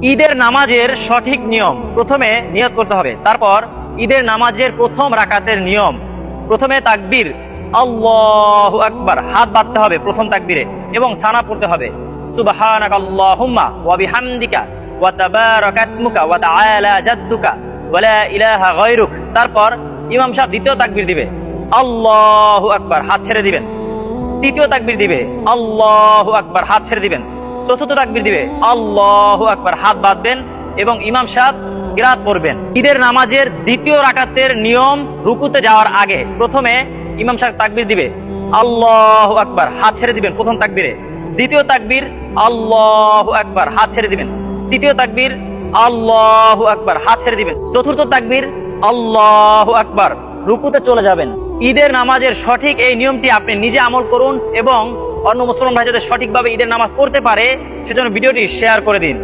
ঈদের নামাজের সঠিক নিয়ম, প্রথমে নিয়ত করতে হবে। তারপর ঈদের নামাজের প্রথম রাকাতের নিয়ম, প্রথমে তাকবীর আল্লাহু আকবার, হাত বাঁধতে হবে প্রথম তাকবীরে এবং সানা পড়তে হবে সুবহানাকাল্লাহুম্মা ওয়া বিহামদিকা ওয়া তাবারাকা ইসমুকা ওয়া তাআলা জাদ্দুকা ওয়া লা ইলাহা গায়রুক। তারপর ইমাম সাহেব দ্বিতীয় তাকবীর দিবে আল্লাহু আকবার, হাত ছেড়ে দিবেন। তৃতীয় তাকবীর দিবে আল্লাহু আকবার, হাত ছেড়ে দিবেন। চতুর্থ তাকবীর দিবে আল্লাহু আকবার, হাত বাঁধবেন এবং ইমাম সাহেব কিরাত পড়বেন। ঈদের নামাজের দ্বিতীয় রাকাতের নিয়ম, রুকুতে যাওয়ার আগে প্রথমে ইমাম সাহেব তাকবীর দিবে আল্লাহু আকবার, হাত ছেড়ে দিবেন প্রথম তাকবীরে। দ্বিতীয় তাকবীর আল্লাহু আকবার, হাত ছেড়ে দিবেন। তৃতীয় তাকবীর আল্লাহু আকবার, হাত ছেড়ে দিবেন। চতুর্থ তাকবীর আল্লাহু আকবার, রুকুতে চলে যাবেন। ঈদের নামাজের সঠিক এই নিয়মটি আপনি নিজে আমল করুন এবং অন্য মুসলমান ভাই যাতে সঠিকভাবে ঈদের নামাজ পড়তে পারে সেজন্য ভিডিওটি শেয়ার করে দিন।